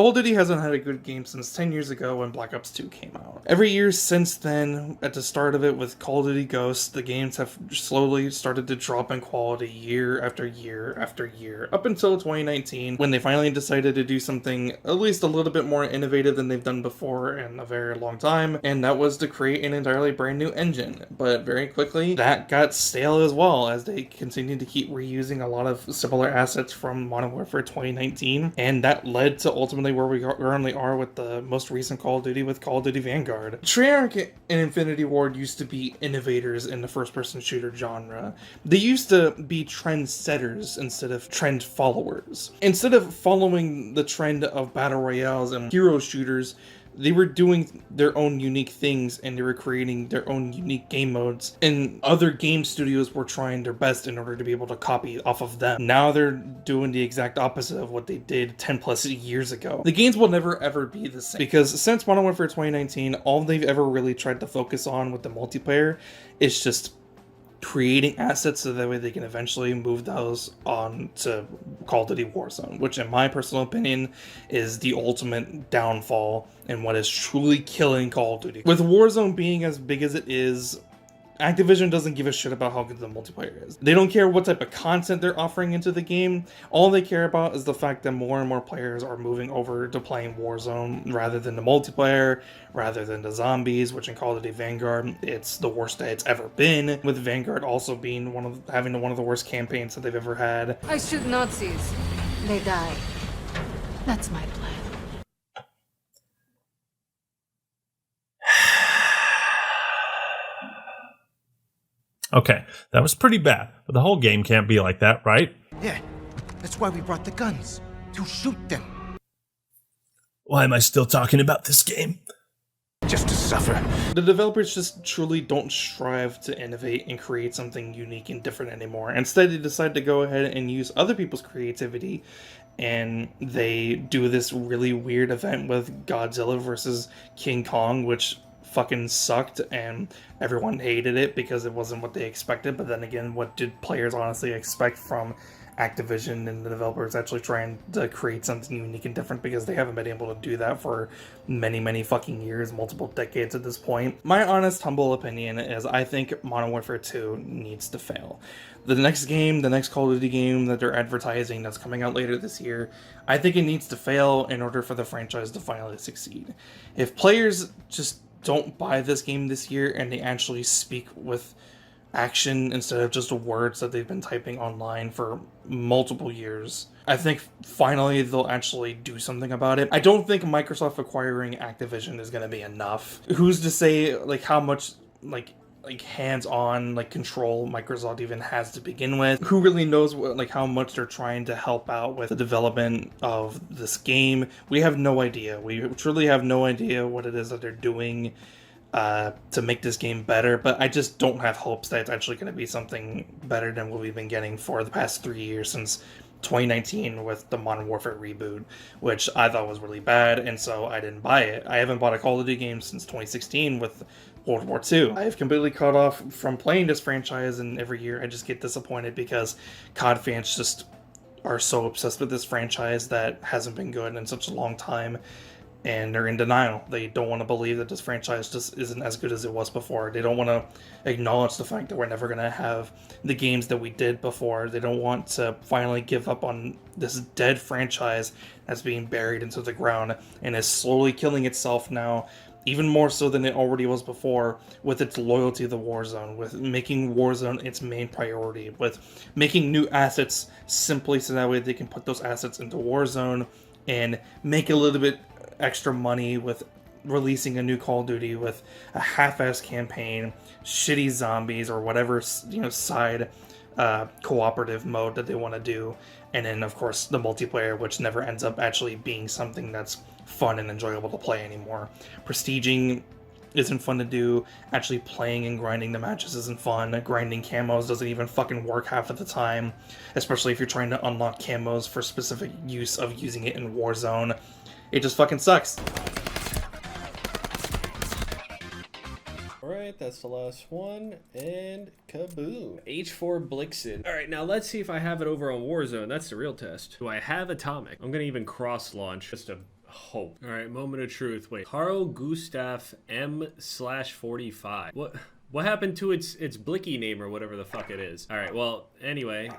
Call of Duty hasn't had a good game since 10 years ago when Black Ops 2 came out. Every year since then, at the start of it with Call of Duty Ghosts, the games have slowly started to drop in quality year after year after year, up until 2019, when they finally decided to do something at least a little bit more innovative than they've done before in a very long time, and that was to create an entirely brand new engine. But very quickly, that got stale as well, as they continued to keep reusing a lot of similar assets from Modern Warfare 2019, and that led to ultimately where we currently are with the most recent Call of Duty with Call of Duty Vanguard. Treyarch and Infinity Ward used to be innovators in the first-person shooter genre. They used to be trendsetters instead of trend followers. Instead of following the trend of battle royales and hero shooters, they were doing their own unique things, and they were creating their own unique game modes, and other game studios were trying their best in order to be able to copy off of them. Now they're doing the exact opposite of what they did 10 plus years ago. The games will never ever be the same, because since Modern Warfare 2019, all they've ever really tried to focus on with the multiplayer is just creating assets so that way they can eventually move those on to Call of Duty Warzone, which in my personal opinion is the ultimate downfall and what is truly killing Call of Duty. With Warzone being as big as it is, Activision doesn't give a shit about how good the multiplayer is. They don't care what type of content they're offering into the game. All they care about is the fact that more and more players are moving over to playing Warzone rather than the multiplayer, rather than the zombies, which in Call of Duty Vanguard, it's the worst that it's ever been, with Vanguard also being having one of the worst campaigns that they've ever had. I shoot Nazis. They die. That's my plan. Okay, that was pretty bad, but the whole game can't be like that, right? Yeah, that's why we brought the guns. To shoot them. Why am I still talking about this game? Just to suffer. The developers just truly don't strive to innovate and create something unique and different anymore. Instead, they decide to go ahead and use other people's creativity, and they do this really weird event with Godzilla versus King Kong, which fucking sucked, and everyone hated it because it wasn't what they expected. But then again, what did players honestly expect from Activision and the developers actually trying to create something unique and different, because they haven't been able to do that for many fucking years, multiple decades at this point. My honest, humble opinion is I think Modern Warfare 2 needs to fail. The next game, the next Call of Duty game that they're advertising that's coming out later this year, I think it needs to fail in order for the franchise to finally succeed. If players just don't buy this game this year and they actually speak with action instead of just words that they've been typing online for multiple years, I think finally they'll actually do something about it. I don't think Microsoft acquiring Activision is going to be enough. Who's to say like how much like hands-on control Microsoft even has to begin with? Who really knows what, how much they're trying to help out with the development of this game? We have no idea. We truly have no idea what it is that they're doing to make this game better, but I just don't have hopes that it's actually going to be something better than what we've been getting for the past 3 years since 2019 with the Modern Warfare reboot, which I thought was really bad, and so I didn't buy it. I haven't bought a Call of Duty game since 2016 with World War II. I have completely cut off from playing this franchise, and every year I just get disappointed because COD fans just are so obsessed with this franchise that hasn't been good in such a long time, and they're in denial. They don't want to believe that this franchise just isn't as good as it was before. They don't want to acknowledge the fact that we're never going to have the games that we did before. They don't want to finally give up on this dead franchise that's being buried into the ground and is slowly killing itself now, even more so than it already was before, with its loyalty to Warzone, with making Warzone its main priority, with making new assets simply so that way they can put those assets into Warzone and make a little bit extra money with releasing a new Call of Duty with a half-ass campaign, shitty zombies, or whatever, side cooperative mode that they want to do, and then of course the multiplayer, which never ends up actually being something that's fun and enjoyable to play anymore. Prestiging isn't fun to do. Actually playing and grinding the matches isn't fun. Grinding camos doesn't even fucking work half of the time, especially if you're trying to unlock camos for specific use of using it in Warzone. It just fucking sucks. Alright, that's the last one, and kaboom. H4 Blixen. Alright, now let's see if I have it over on Warzone. That's the real test. Do I have Atomic? I'm gonna even cross-launch just to hope. All right, moment of truth. Wait, Carl Gustav M/45. What happened to its Blicky name or whatever the fuck it is? All right, well, anyway,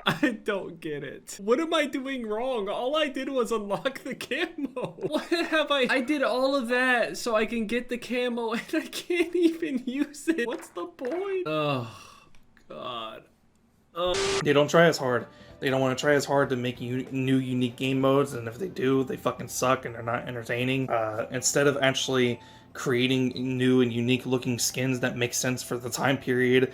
I don't get it. What am I doing wrong? All I did was unlock the camo. What have I did all of that so I can get the camo and I can't even use it. What's the point? Oh, God. They don't try as hard. They don't want to try as hard to make new unique game modes, and if they do, they fucking suck and they're not entertaining. Instead of actually creating new and unique looking skins that make sense for the time period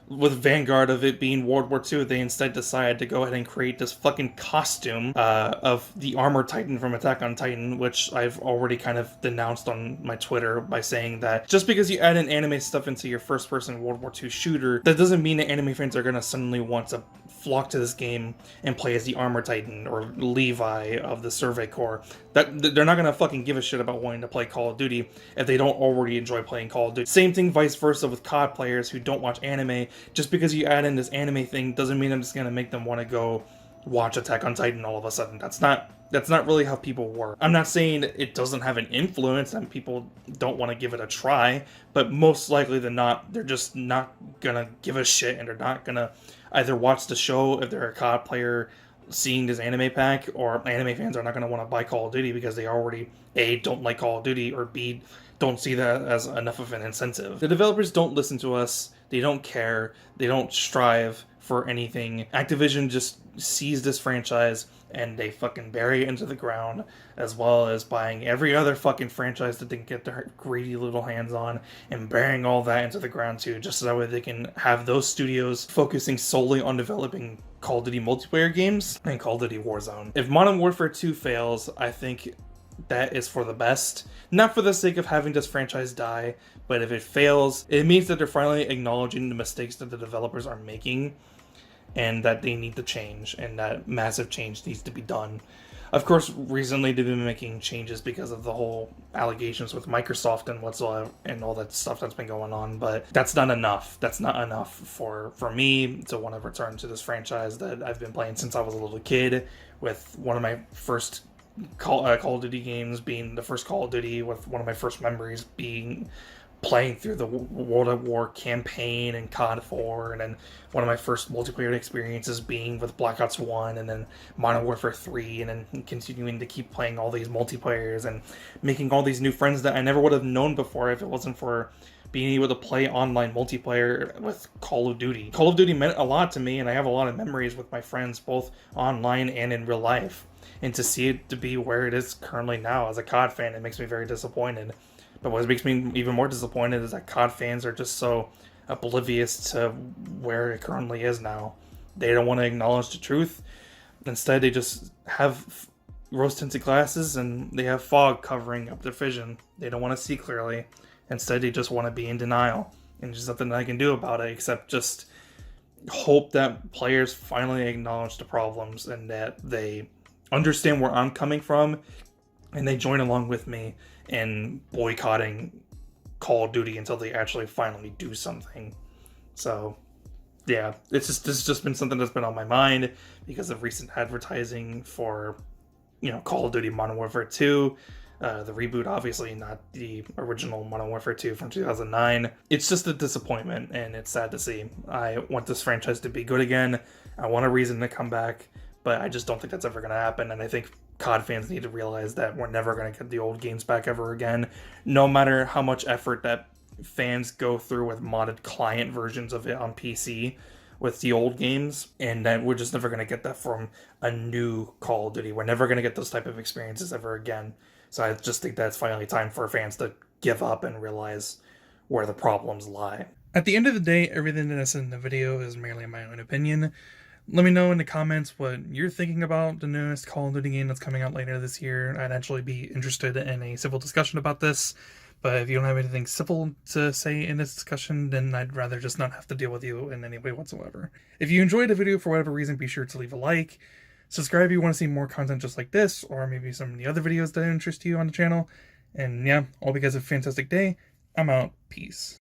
with Vanguard of it being World War II, they instead decided to go ahead and create this fucking costume of the Armor Titan from Attack on Titan, which I've already kind of denounced on my Twitter by saying that just because you add in anime stuff into your first person World War II shooter, that doesn't mean that anime fans are going to suddenly want to flock to this game and play as the Armor Titan or Levi of the Survey Corps. That they're not going to fucking give a shit about wanting to play Call of Duty if they don't already enjoy playing Call of Duty. Same thing vice versa with COD players who don't watch anime. Just because you add in this anime thing doesn't mean I'm just going to make them want to go watch Attack on Titan all of a sudden. That's not really how people work. I'm not saying it doesn't have an influence and people don't want to give it a try, but most likely than not, they're just not going to give a shit and they're not going to either watch the show if they're a COD player seeing this anime pack, or anime fans are not going to want to buy Call of Duty because they already A, don't like Call of Duty, or B, don't see that as enough of an incentive. The developers don't listen to us, they don't care, they don't strive for anything. Activision just sees this franchise and they fucking bury it into the ground, as well as buying every other fucking franchise that they can get their greedy little hands on and burying all that into the ground too, just so that way they can have those studios focusing solely on developing Call of Duty multiplayer games and Call of Duty Warzone. If Modern Warfare 2 fails, I think that is for the best. Not for the sake of having this franchise die, but if it fails, it means that they're finally acknowledging the mistakes that the developers are making and that they need to change, and that massive change needs to be done. Of course, recently they've been making changes because of the whole allegations with Microsoft and whatsoever and all that stuff that's been going on, but that's not enough. That's not enough for me to want to return to this franchise that I've been playing since I was a little kid, with one of my first Call of Duty games being the first Call of Duty, with one of my first memories being playing through the World at War campaign and COD 4, and then one of my first multiplayer experiences being with Black Ops 1, and then Modern Warfare 3, and then continuing to keep playing all these multiplayers and making all these new friends that I never would have known before if it wasn't for being able to play online multiplayer with Call of Duty. Call of Duty meant a lot to me, and I have a lot of memories with my friends, both online and in real life. And to see it to be where it is currently now as a COD fan, it makes me very disappointed. But what makes me even more disappointed is that COD fans are just so oblivious to where it currently is now. They don't want to acknowledge the truth. Instead, they just have rose-tinted glasses and they have fog covering up their vision. They don't want to see clearly. Instead, they just want to be in denial. And there's nothing I can do about it except just hope that players finally acknowledge the problems and that they understand where I'm coming from and they join along with me in boycotting Call of Duty until they actually finally do something. So yeah, this has just been something that's been on my mind because of recent advertising for, Call of Duty Modern Warfare 2, the reboot, obviously not the original Modern Warfare 2 from 2009. It's just a disappointment, and it's sad to see. I want this franchise to be good again. I want a reason to come back, but I just don't think that's ever going to happen, and I think COD fans need to realize that we're never going to get the old games back ever again, no matter how much effort that fans go through with modded client versions of it on PC with the old games, and that we're just never going to get that from a new Call of Duty. We're never going to get those type of experiences ever again. So I just think that's finally time for fans to give up and realize where the problems lie. At the end of the day, everything that I said in the video is merely my own opinion. Let me know in the comments what you're thinking about the newest Call of Duty game that's coming out later this year. I'd actually be interested in a civil discussion about this, but if you don't have anything civil to say in this discussion, then I'd rather just not have to deal with you in any way whatsoever. If you enjoyed the video for whatever reason, be sure to leave a like. Subscribe if you want to see more content just like this, or maybe some of the other videos that interest you on the channel. And yeah, all because of a fantastic day. I'm out. Peace.